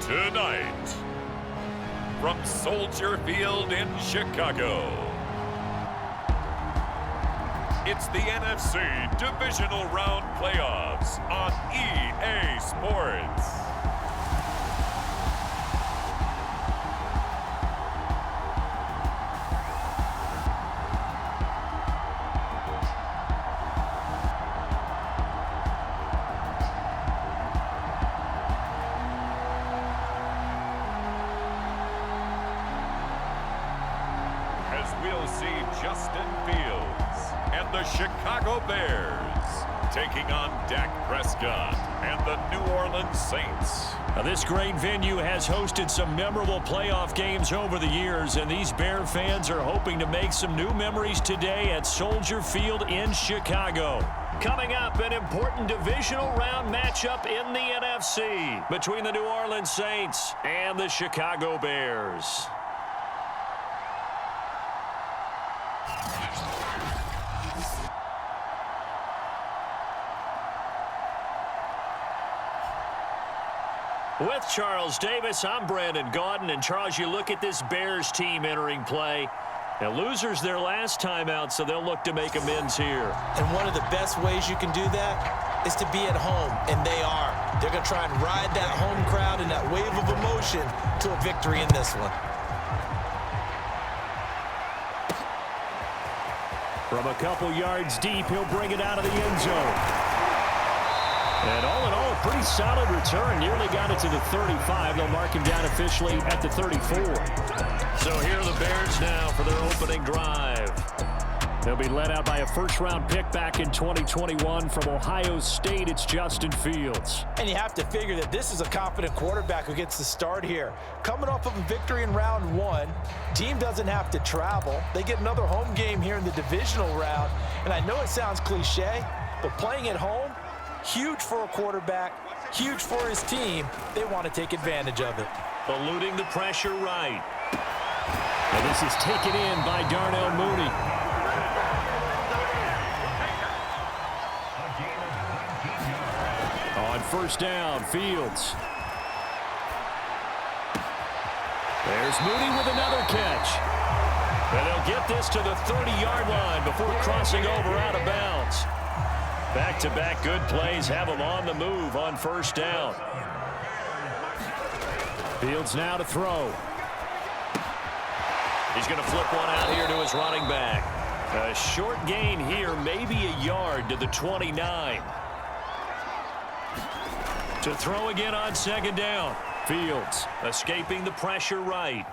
Tonight, from Soldier Field in Chicago, it's the NFC Divisional Round Playoffs on EA Sports. We'll see Justin Fields and the Chicago Bears taking on Dak Prescott and the New Orleans Saints. Now, this great venue has hosted some memorable playoff games over the years, and these Bear fans are hoping to make some new memories today at Soldier Field in Chicago. Coming up, an important divisional round matchup in the NFC between the New Orleans Saints and the Chicago Bears. With Charles Davis, I'm Brandon Gaudin. And Charles, you look at this Bears team entering play. Now, losers their last time out, so they'll look to make amends here. And one of the best ways you can do that is to be at home, and they are. They're going to try and ride that home crowd and that wave of emotion to a victory in this one. From a couple yards deep, he'll bring it out of the end zone. And all in all, a pretty solid return. Nearly got it to the 35. They'll mark him down officially at the 34. So here are the Bears now for their opening drive. They'll be led out by a first-round pick back in 2021 from Ohio State. It's Justin Fields. And you have to figure that this is a confident quarterback who gets the start here. Coming off of a victory in round one, team doesn't have to travel. They get another home game here in the divisional round. And I know it sounds cliche, but playing at home, huge for a quarterback, huge for his team. They want to take advantage of it. Eluding the pressure right. And this is taken in by Darnell Mooney. On first down, Fields. There's Mooney with another catch. And they'll get this to the 30-yard line before crossing over out of bounds. Back-to-back good plays have him on the move on first down. Fields now to throw. He's going to flip one out here to his running back. A short gain here, maybe a yard to the 29. To throw again on second down. Fields escaping the pressure right.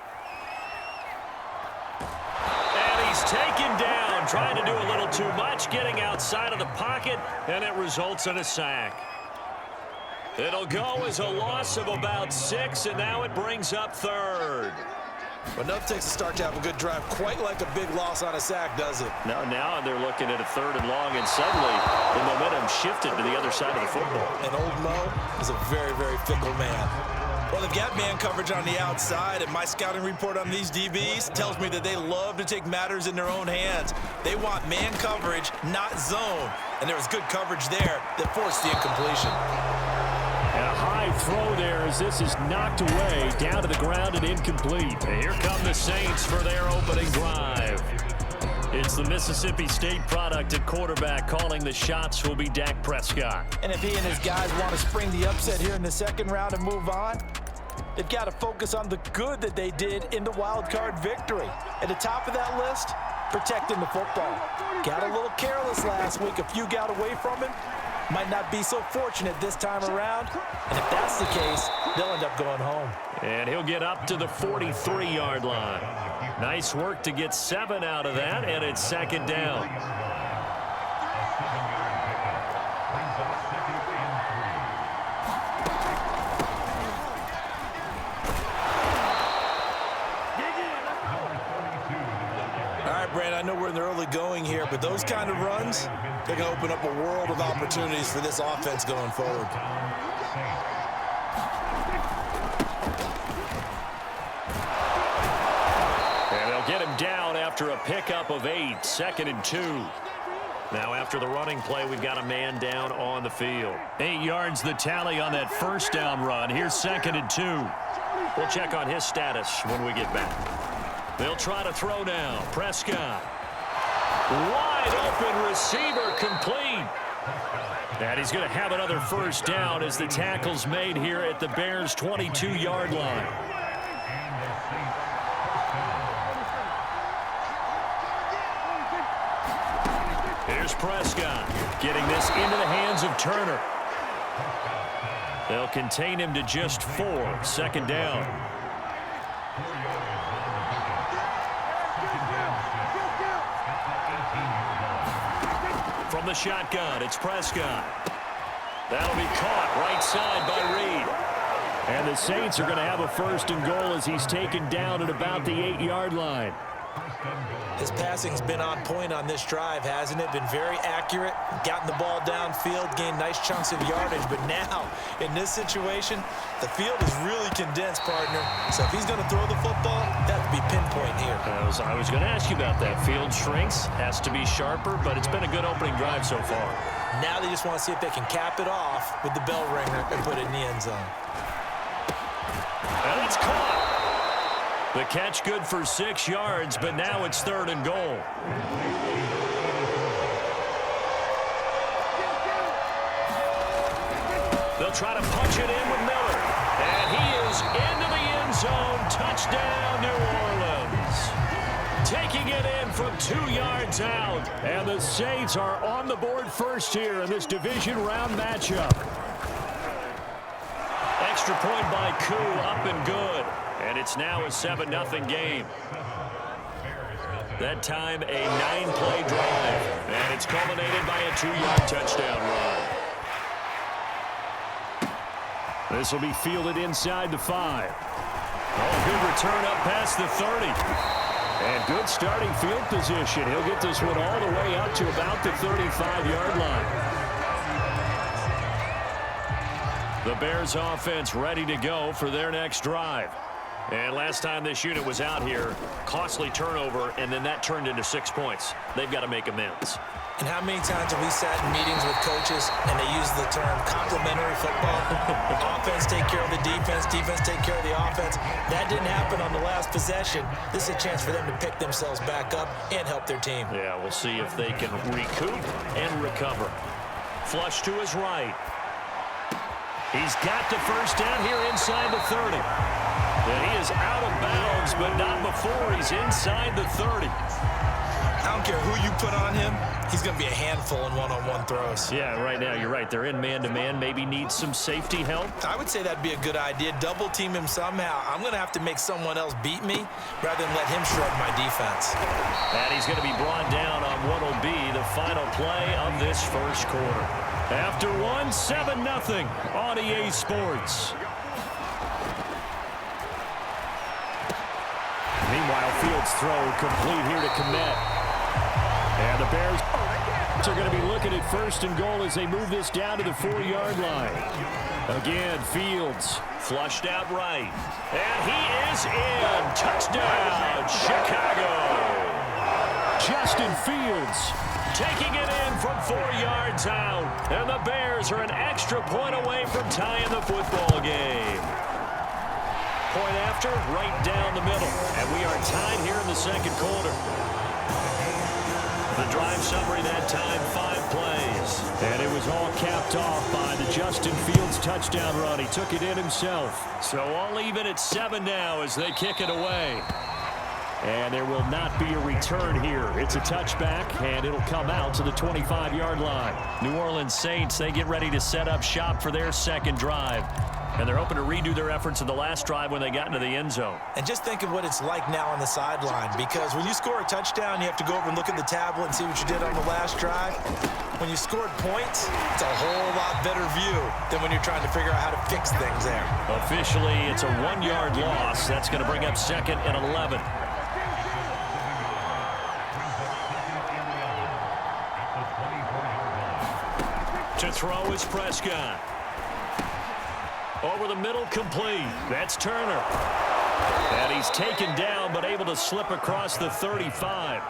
And he's taken down, trying to do a little too much, getting outside of the pocket, and it results in a sack. It'll go as a loss of about 6, and now it brings up third. But enough takes a start to have a good drive, quite like a big loss on a sack, does it? Now they're looking at a third and long, and suddenly the momentum shifted to the other side of the football. And old Mo is a very, very fickle man. Well, they've got man coverage on the outside, and my scouting report on these DBs tells me that they love to take matters in their own hands. They want man coverage, not zone. And there was good coverage there that forced the incompletion. And a high throw there as this is knocked away, down to the ground and incomplete. And here come the Saints for their opening drive. It's the Mississippi State product at quarterback. Calling the shots will be Dak Prescott. And if he and his guys want to spring the upset here in the second round and move on, they've got to focus on the good that they did in the wild card victory. At the top of that list, protecting the football. Got a little careless last week. A few got away from him. Might not be so fortunate this time around. And if that's the case, they'll end up going home. And he'll get up to the 43-yard line. Nice work to get 7 out of that, and it's second down. All right, Brand, I know we're in the early going here, but those kind of runs, they're going to open up a world of opportunities for this offense going forward. And they'll get him down after a pickup of 8, 2nd and 2. Now after the running play, we've got a man down on the field. 8 yards the tally on that first down run. Here's 2nd and 2. We'll check on his status when we get back. They'll try to throw now. Prescott. Wide open receiver, complete. And he's going to have another first down as the tackle's made here at the Bears' 22-yard line. Here's Prescott getting this into the hands of Turner. They'll contain him to just 4. 2nd down. From the shotgun, it's Prescott. That'll be caught right side by Reed. And the Saints are going to have a 1st and goal as he's taken down at about the 8-yard line. His passing's been on point on this drive, hasn't it? Been very accurate, gotten the ball downfield, gained nice chunks of yardage. But now, in this situation, the field is really condensed, partner. So if he's going to throw the football, that would be pinpoint here. I was going to ask you about that. Field shrinks, has to be sharper, but it's been a good opening drive so far. Now they just want to see if they can cap it off with the bell ringer and put it in the end zone. And it's caught. The catch good for 6 yards, but now it's 3rd and goal. They'll try to punch it in with Miller. And he is into the end zone. Touchdown, New Orleans. Taking it in from 2 yards out. And the Saints are on the board first here in this division round matchup. Extra point by Koo, up and good. And it's now a 7-0 game. That time a 9-play drive. And it's culminated by a 2-yard touchdown run. This will be fielded inside the 5. Oh, good return up past the 30. And good starting field position. He'll get this one all the way up to about the 35-yard line. The Bears offense ready to go for their next drive. And last time this unit was out here, costly turnover, and then that turned into 6 points. They've got to make amends. And how many times have we sat in meetings with coaches and they use the term complementary football? Offense take care of the defense, defense take care of the offense. That didn't happen on the last possession. This is a chance for them to pick themselves back up and help their team. Yeah, we'll see if they can recoup and recover. Flush to his right. He's got the first down here inside the 30. And he is out of bounds, but not before he's inside the 30. I don't care who you put on him. He's going to be a handful in one-on-one throws. Yeah, right now you're right. They're in man-to-man. Maybe need some safety help. I would say that'd be a good idea. Double team him somehow. I'm going to have to make someone else beat me rather than let him shred my defense. And he's going to be brought down on what will be the final play of this first quarter. After 7-0 on EA Sports. Meanwhile, Fields' throw complete here to Kmet. And the Bears are going to be looking at 1st and goal as they move this down to the 4-yard line. Again, Fields flushed out right. And he is in. Touchdown, Chicago. Justin Fields taking it in from 4 yards out. And the Bears are an extra point away from tying the football game. Point after, right down the middle. And we are tied here in the second quarter. The drive summary that time, 5 plays. And it was all capped off by the Justin Fields touchdown run. He took it in himself. So all even at 7 now as they kick it away. And there will not be a return here. It's a touchback, and it'll come out to the 25-yard line. New Orleans Saints, they get ready to set up shop for their second drive. And they're hoping to redo their efforts in the last drive when they got into the end zone. And just think of what it's like now on the sideline, because when you score a touchdown, you have to go over and look at the tablet and see what you did on the last drive. When you scored points, it's a whole lot better view than when you're trying to figure out how to fix things there. Officially, it's a 1-yard loss. That's going to bring up 2nd and 11. To throw is Prescott. Over the middle, complete. That's Turner. And he's taken down, but able to slip across the 35.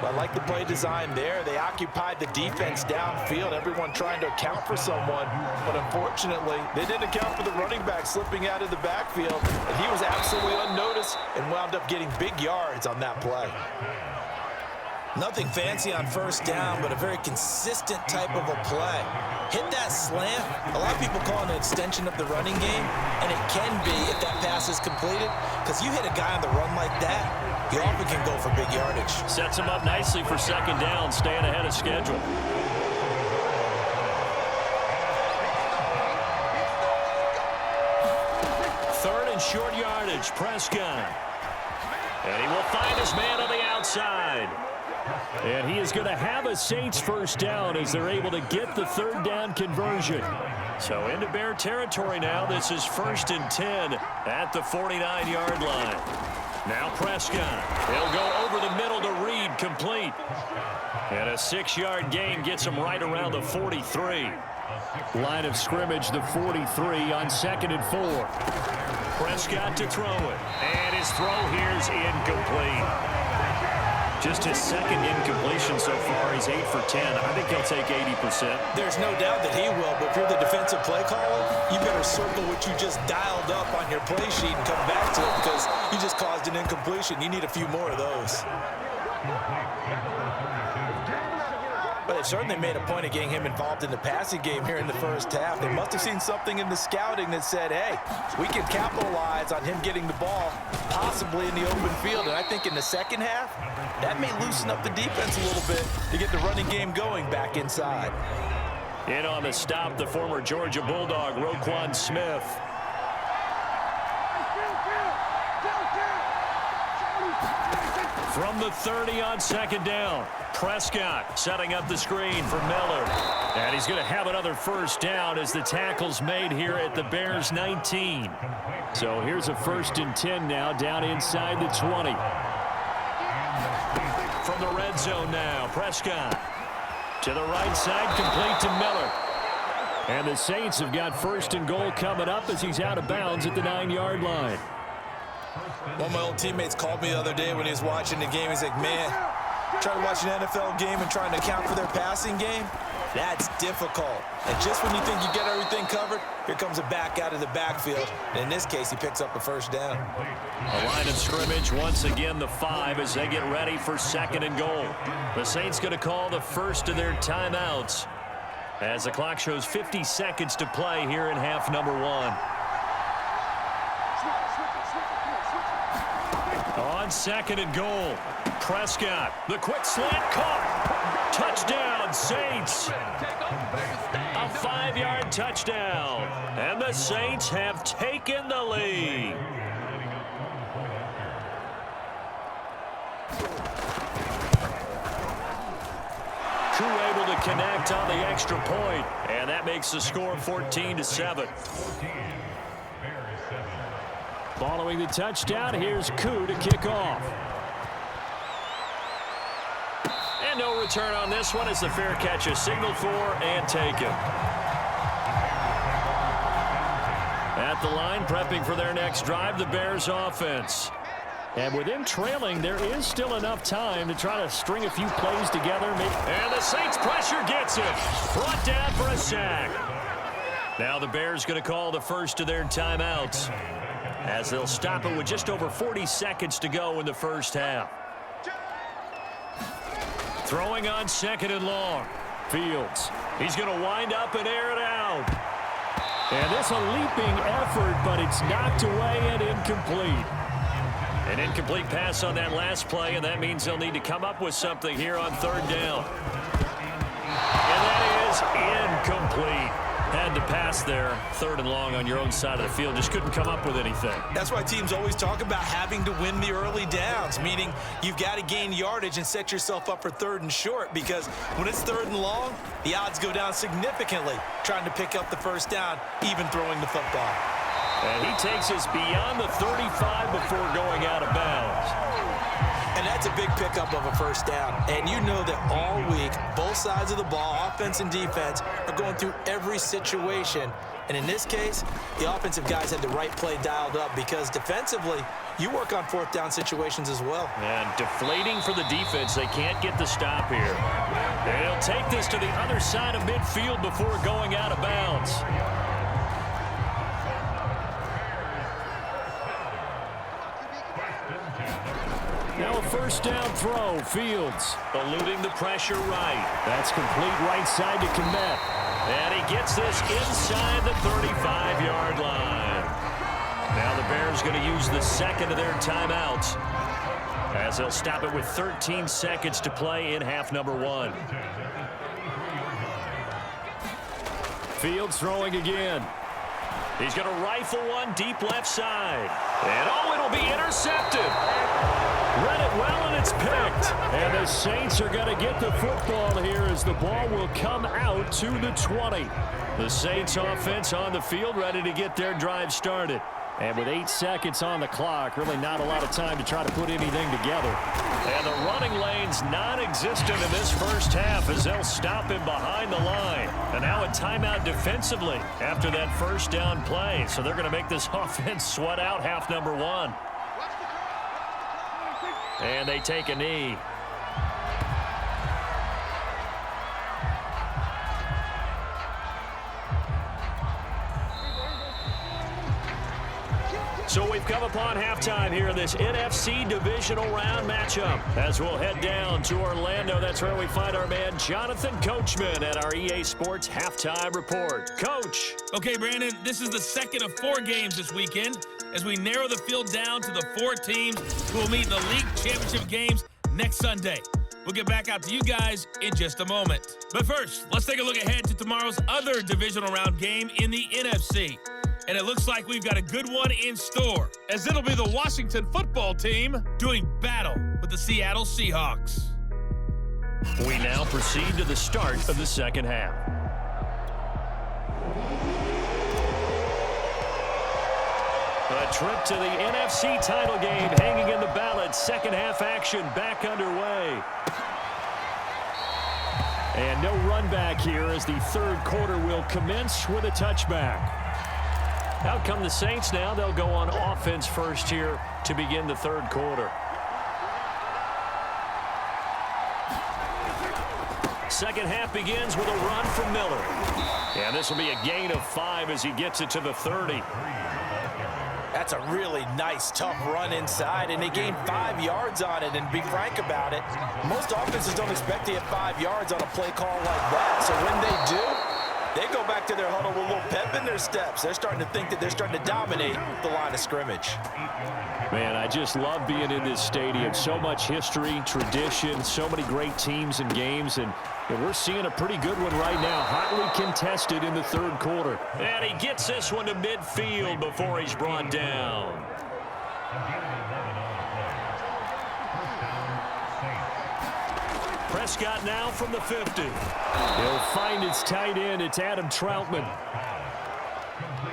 I like the play design there. They occupied the defense downfield, everyone trying to account for someone. But unfortunately, they didn't account for the running back slipping out of the backfield. And he was absolutely unnoticed and wound up getting big yards on that play. Nothing fancy on first down, but a very consistent type of a play. Hit that slant. A lot of people call it an extension of the running game, and it can be if that pass is completed, because you hit a guy on the run like that, you often can go for big yardage. Sets him up nicely for second down, staying ahead of schedule. Third and short yardage, Prescott. And he will find his man on the outside. And he is going to have a Saints first down as they're able to get the third down conversion. So into Bear territory now. This is 1st and 10 at the 49-yard line. Now Prescott. He'll go over the middle to Reed, complete. And a 6-yard gain gets him right around the 43. Line of scrimmage, the 43 on 2nd and 4. Prescott to throw it. And his throw here is incomplete. Just his second incompletion so far. He's 8 for 10. I think he'll take 80%. There's no doubt that he will, but if you're the defensive play caller, you better circle what you just dialed up on your play sheet and come back to it, because you just caused an incompletion. You need a few more of those. But they certainly made a point of getting him involved in the passing game here in the first half. They must have seen something in the scouting that said, hey, we can capitalize on him getting the ball, possibly in the open field. And I think in the second half, that may loosen up the defense a little bit to get the running game going back inside. In on the stop, the former Georgia Bulldog, Roquan Smith. From the 30 on second down, Prescott setting up the screen for Miller. And he's going to have another first down as the tackle's made here at the Bears 19. So here's a 1st and 10 now, down inside the 20. From the red zone now, Prescott to the right side, complete to Miller. And the Saints have got 1st and goal coming up as he's out of bounds at the 9-yard line. One of my old teammates called me the other day when he was watching the game. He's like, man, trying to watch an NFL game and trying to account for their passing game, that's difficult. And just when you think you get everything covered, here comes a back out of the backfield. And in this case, he picks up a first down. A line of scrimmage, once again the 5 as they get ready for 2nd and goal. The Saints going to call the first of their timeouts as the clock shows 50 seconds to play here in half number 1. On 2nd and goal, Prescott, the quick slant caught. Touchdown, Saints. A 5-yard touchdown. And the Saints have taken the lead. Crew able to connect on the extra point, and that makes the score 14-7. Following the touchdown, here's Koo to kick off. And no return on this one as the fair catch is signaled for and taken. At the line, prepping for their next drive, the Bears offense. And with him trailing, there is still enough time to try to string a few plays together. And the Saints pressure gets it. Brought down for a sack. Now the Bears going to call the first of their timeouts, as they'll stop it with just over 40 seconds to go in the first half. Throwing on 2nd and long. Fields. He's going to wind up and air it out. And this a leaping effort, but it's knocked away and incomplete. An incomplete pass on that last play, and that means they'll need to come up with something here on 3rd down. And that is incomplete. Had to pass there, 3rd and long on your own side of the field. Just couldn't come up with anything. That's why teams always talk about having to win the early downs, meaning you've got to gain yardage and set yourself up for 3rd and short, because when it's 3rd and long, the odds go down significantly trying to pick up the first down, even throwing the football. And he takes us beyond the 35 before going out of bounds. And that's a big pickup of a first down. And you know that all week, both sides of the ball, offense and defense, are going through every situation And in this case, the offensive guys had the right play dialed up because defensively, you work on fourth down situations as well. And deflating for the defense. They can't get the stop here. And he'll take this to the other side of midfield before going out of bounds. Now a first down throw. Fields eluding the pressure right. That's complete right side to Kmet. And he gets this inside the 35-yard line. Now the Bears going to use the second of their timeouts as they'll stop it with 13 seconds to play in half number one. Fields throwing again. He's going to rifle one deep left side. And oh, it'll be intercepted. Read it well, and it's picked. And the Saints are going to get the football here as the ball will come out to the 20. The Saints offense on the field ready to get their drive started. And with 8 seconds on the clock, really not a lot of time to try to put anything together. And the running lane's non-existent in this first half as they'll stop him behind the line. And now a timeout defensively after that first down play. So they're going to make this offense sweat out half number one. And they take a knee. So we've come upon halftime here in this NFC Divisional round matchup. As we'll head down to Orlando, that's where we find our man Jonathan Coachman at our EA Sports Halftime Report. Coach. Okay, Brandon, this is the second of 4 games this weekend as we narrow the field down to the 4 teams who will meet in the league championship games next Sunday. We'll get back out to you guys in just a moment. But first, let's take a look ahead to tomorrow's other divisional round game in the NFC. And it looks like we've got a good one in store, as it'll be the Washington football team doing battle with the Seattle Seahawks. We now proceed to the start of the second half. A trip to the NFC title game hanging in the balance. Second half action back underway. And no run back here as the third quarter will commence with a touchback. Out come the Saints now. They'll go on offense first here to begin the third quarter. Second half begins with a run from Miller. And this will be a gain of 5 as he gets it to the 30. That's a really nice, tough run inside, and they gained 5 yards on it. And to be frank about it, most offenses don't expect to get 5 yards on a play call like that. So when they do, they go back to their huddle with a little pep in their steps. They're starting to think that they're starting to dominate the line of scrimmage. Man, I just love being in this stadium. So much history, tradition, so many great teams and games, and we're seeing a pretty good one right now. Hotly contested in the third quarter. And he gets this one to midfield before he's brought down. Prescott now from the 50. He'll find his tight end. It's Adam Troutman.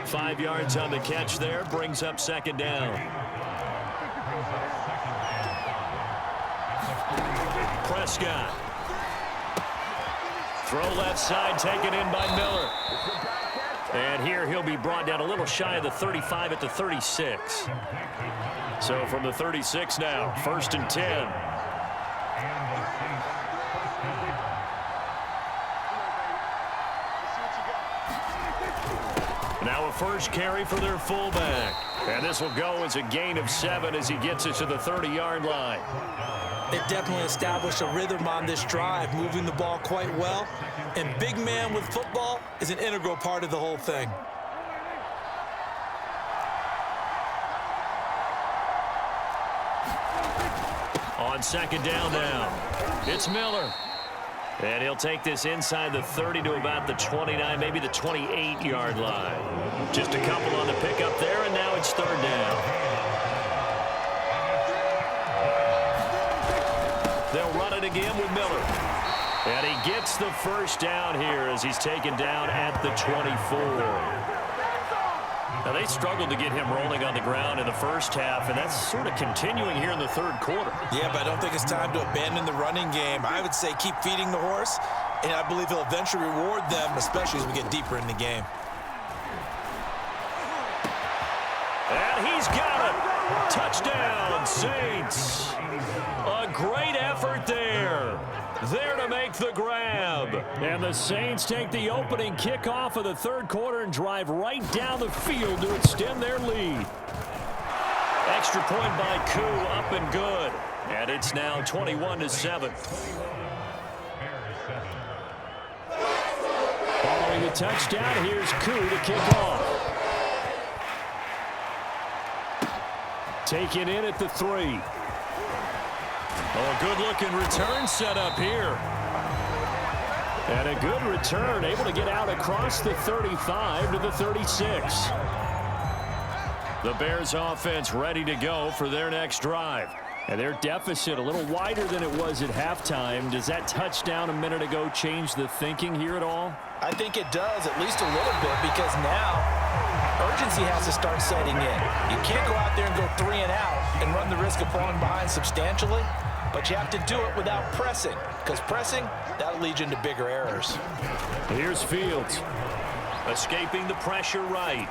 5 yards on the catch there. Brings up second down. Prescott. Throw left side taken in by Miller. And here he'll be brought down a little shy of the 35 at the 36. So from the 36 now, 1st and 10. Now a first carry for their fullback. And this will go as a gain of 7 as he gets it to the 30-yard line. They definitely established a rhythm on this drive, moving the ball quite well. And big man with football is an integral part of the whole thing. On second down now, it's Miller. And he'll take this inside the 30 to about the 29, maybe the 28-yard line. Just a couple on the pickup there, and now it's third down. They'll run it again with Miller. And he gets the first down here as he's taken down at the 24. Now, they struggled to get him rolling on the ground in the first half, and that's sort of continuing here in the third quarter. Yeah, but I don't think it's time to abandon the running game. I would say keep feeding the horse, and I believe he'll eventually reward them, especially as we get deeper in the game. And he's got it. Touchdown, Saints. A great effort there. There to make the grab. And the Saints take the opening kickoff of the third quarter and drive right down the field to extend their lead. Extra point by Koo, up and good. And it's now 21-7. Following the touchdown, here's Koo to kick off. Taken in at the 3. Oh, a good-looking return set up here. And a good return, able to get out across the 35 to the 36. The Bears offense ready to go for their next drive. And their deficit a little wider than it was at halftime. Does that touchdown a minute ago change the thinking here at all? I think it does, at least a little bit, because now urgency has to start setting in. You can't go out there and go 3 and out and run the risk of falling behind substantially, but you have to do it without pressing, because pressing, that'll lead you into bigger errors. Here's Fields. Escaping the pressure right.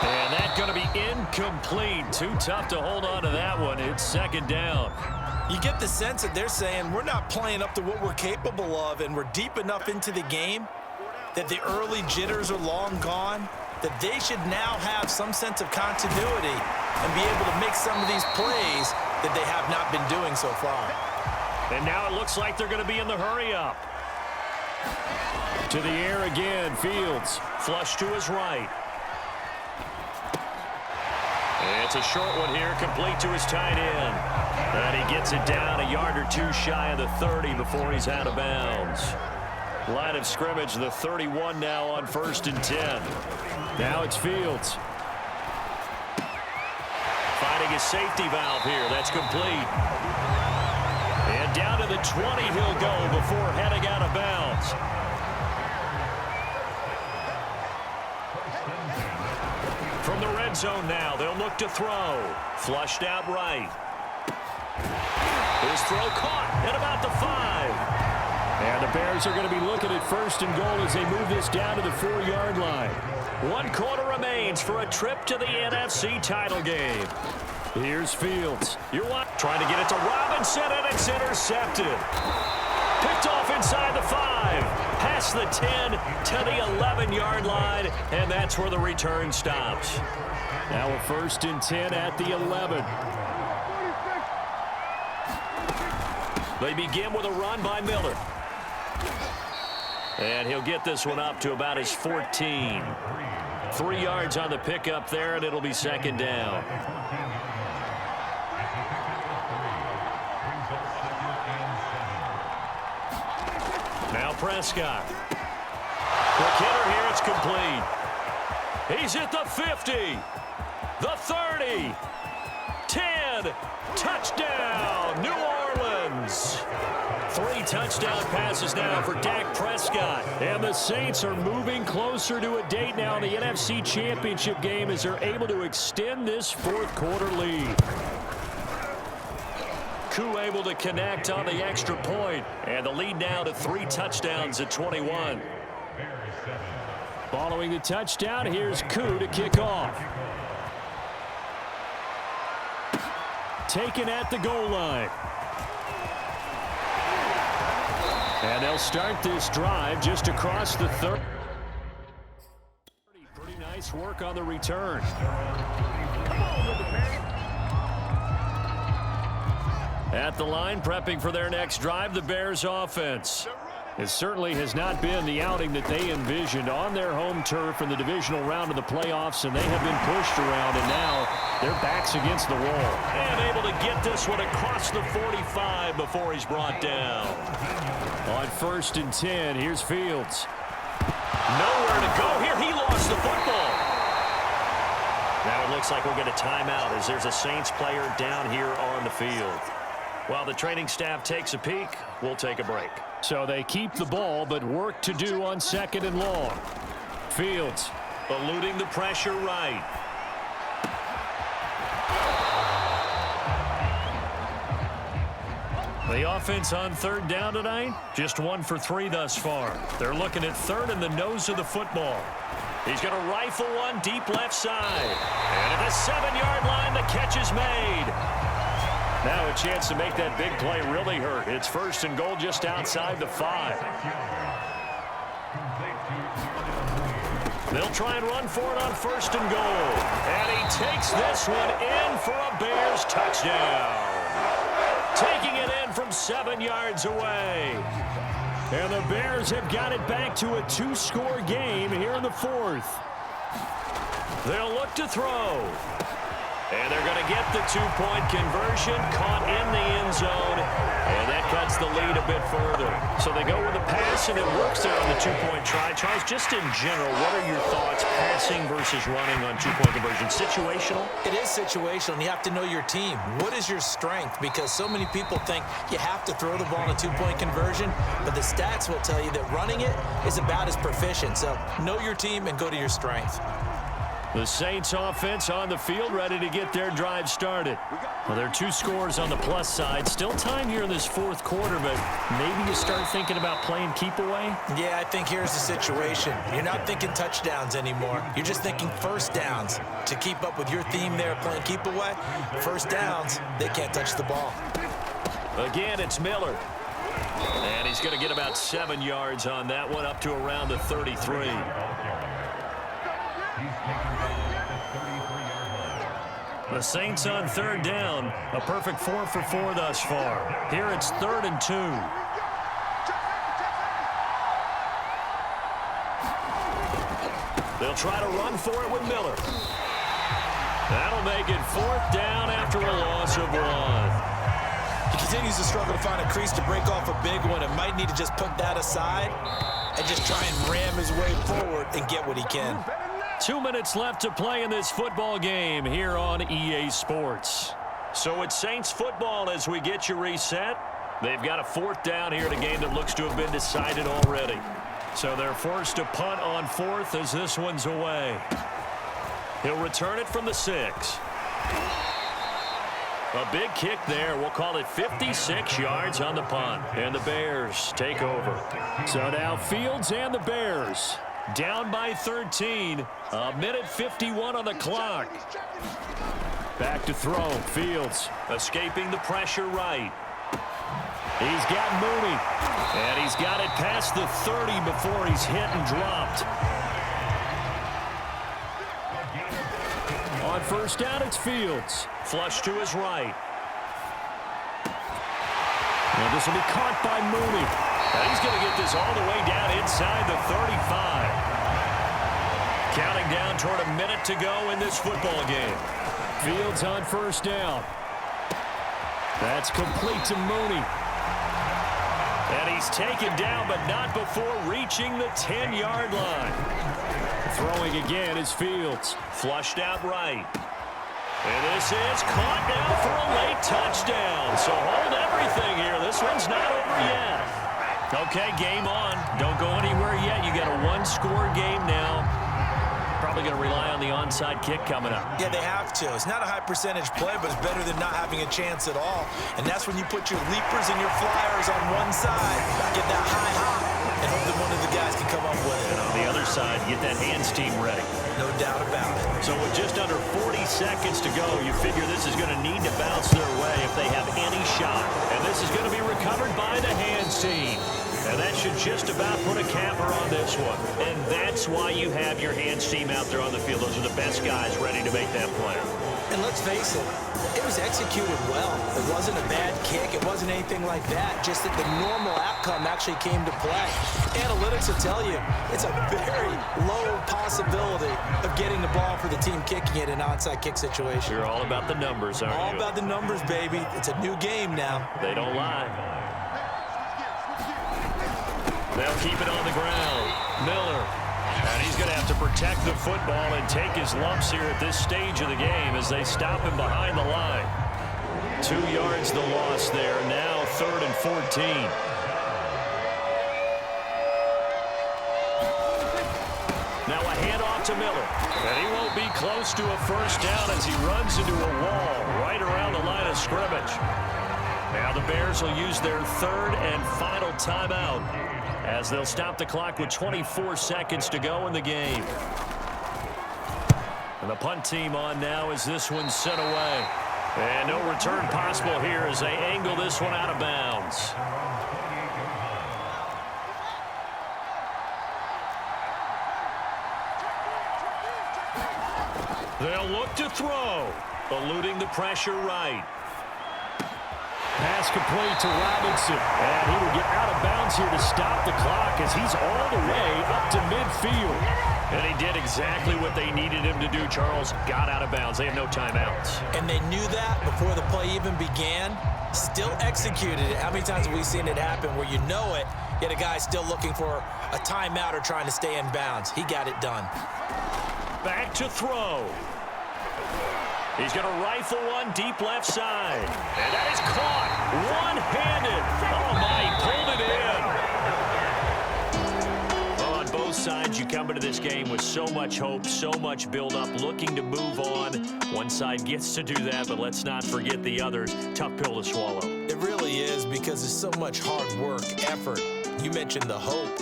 And that's going to be incomplete. Too tough to hold on to that one. It's second down. You get the sense that they're saying we're not playing up to what we're capable of, and we're deep enough into the game that the early jitters are long gone, that they should now have some sense of continuity and be able to make some of these plays that they have not been doing so far. And now it looks like they're going to be in the hurry-up. To the air again, Fields. Flush to his right. It's a short one here, complete to his tight end. And he gets it down a yard or 2 shy of the 30 before he's out of bounds. Line of scrimmage, the 31 now on 1st and 10. Now it's Fields. Finding his safety valve here. That's complete. And down to the 20 he'll go before heading out of bounds. From the red zone now, they'll look to throw. Flushed out right. His throw caught at about the 5. And the Bears are going to be looking at 1st and goal as they move this down to the 4-yard line. 1 quarter remains for a trip to the NFC title game. Here's Fields. Trying to get it to Robinson, and it's intercepted. Picked off inside the 5. Past the 10 to the 11-yard line, and that's where the return stops. Now a 1st and 10 at the 11. They begin with a run by Miller. And he'll get this one up to about his 14. 3 yards on the pickup there, and it'll be second down. Now Prescott. Quick hitter here, it's complete. He's at the 50, the 30, 10, touchdown, New Orleans. 3 touchdown passes now for Dak Prescott. And the Saints are moving closer to a date now in the NFC Championship game as they're able to extend this 4th quarter lead. Koo able to connect on the extra point, and the lead now to 3 touchdowns at 21. Following the touchdown, here's Koo to kick off. Taken at the goal line. And they'll start this drive just across the 30. Pretty nice work on the return. At the line, prepping for their next drive, the Bears offense. It certainly has not been the outing that they envisioned on their home turf in the divisional round of the playoffs, and they have been pushed around, and now their backs against the wall. And able to get this one across the 45 before he's brought down. On 1st and 10, here's Fields. Nowhere to go here. He lost the football. Now it looks like we'll get a timeout as there's a Saints player down here on the field. While the training staff takes a peek, we'll take a break. So they keep the ball, but work to do on 2nd and long. Fields eluding the pressure right. The offense on 3rd down tonight, just 1 for 3 thus far. They're looking at 3rd and the nose of the football. He's going to rifle one deep left side. And at the 7-yard line, the catch is made. Now a chance to make that big play really hurt. It's 1st and goal just outside the 5. They'll try and run for it on 1st and goal. And he takes this one in for a Bears touchdown. Taking it in from 7 yards away. And the Bears have got it back to a 2-score game here in the 4th. They'll look to throw. And they're going to get the 2-point conversion, caught in the end zone, and that cuts the lead a bit further. So they go with a pass, and it works there on the 2-point try. Charles, just in general, what are your thoughts passing versus running on 2-point conversion? Situational? It is situational, and you have to know your team. What is your strength? Because so many people think you have to throw the ball in a 2-point conversion, but the stats will tell you that running it is about as proficient. So know your team and go to your strength. The Saints offense on the field, ready to get their drive started. Well, there are 2 scores on the plus side. Still time here in this 4th quarter, but maybe you start thinking about playing keep away? Yeah, I think here's the situation. You're not thinking touchdowns anymore. You're just thinking first downs. To keep up with your theme there, playing keep away, first downs, they can't touch the ball. Again, it's Miller. And he's going to get about 7 yards on that one, up to around the 33. The Saints on 3rd down. A perfect 4 for 4 thus far. Here it's 3rd and 2. They'll try to run for it with Miller. That'll make it 4th down after a loss of 1. He continues to struggle to find a crease to break off a big one and might need to just put that aside and just try and ram his way forward and get what he can. 2 minutes left to play in this football game here on EA Sports. So it's Saints football as we get you reset. They've got a 4th down here in a game that looks to have been decided already. So they're forced to punt on 4th as this one's away. He'll return it from the 6. A big kick there. We'll call it 56 yards on the punt. And the Bears take over. So now Fields and the Bears down by 13. A minute 51 on the clock. Back to throw. Fields escaping the pressure right. He's got Mooney. And he's got it past the 30 before he's hit and dropped. On 1st down, it's Fields. Flush to his right. And this will be caught by Mooney. And he's going to get this all the way down inside the 35. Counting down toward a minute to go in this football game. Fields on 1st down. That's complete to Mooney. And he's taken down, but not before reaching the 10-yard line. Throwing again is Fields. Flushed out right. And this is caught now for a late touchdown. So hold everything here. This one's not over yet. Okay, game on. Don't go anywhere yet. You got a 1-score game now. Probably going to rely on the onside kick coming up. Yeah, they have to. It's not a high percentage play, but it's better than not having a chance at all. And that's when you put your leapers and your flyers on one side, get that high hop, and hope that one of the guys can come up with it. And on the other side, get that hands team ready. No doubt about it. So with just under 40 seconds to go, you figure this is going to need to bounce their way if they have any shot. And this is going to be recovered by the hands team. And that should just about put a capper on this one. And that's why you have your hands team out there on the field. Those are the best guys ready to make that play. And let's face it, it was executed well. It wasn't a bad kick. It wasn't anything like that. Just that the normal outcome actually came to play. Analytics will tell you it's a very low possibility of getting the ball for the team kicking it in an onside kick situation. You're all about the numbers, aren't you? All about the numbers, baby. It's a new game now. They don't lie. They'll keep it on the ground. Miller. And he's going to have to protect the football and take his lumps here at this stage of the game as they stop him behind the line. 2 yards the loss there. Now 3rd and 14. Now a handoff to Miller. And he won't be close to a first down as he runs into a wall right around the line of scrimmage. Now the Bears will use their 3rd and final timeout as they'll stop the clock with 24 seconds to go in the game. And the punt team on now as this one's sent away. And no return possible here as they angle this one out of bounds. They'll look to throw, eluding the pressure right. Pass complete to Robinson. And he will get out of bounds here to stop the clock as he's all the way up to midfield. And he did exactly what they needed him to do, Charles. Got out of bounds. They have no timeouts. And they knew that before the play even began. Still executed it. How many times have we seen it happen where you know it, yet a guy still looking for a timeout or trying to stay in bounds? He got it done. Back to throw. He's going to rifle one deep left side. And that is caught. One-handed. Oh, my, he pulled it in. Well, on both sides, you come into this game with so much hope, so much build-up, looking to move on. One side gets to do that, but let's not forget the others. Tough pill to swallow. It really is because there's so much hard work, effort. You mentioned the hope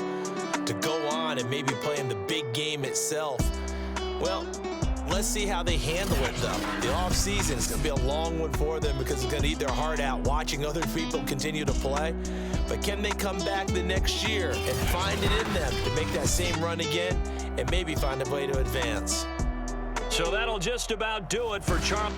to go on and maybe play in the big game itself. Well, let's see how they handle it, though. The offseason is going to be a long one for them because it's going to eat their heart out watching other people continue to play. But can they come back the next year and find it in them to make that same run again and maybe find a way to advance? So that'll just about do it for Charles.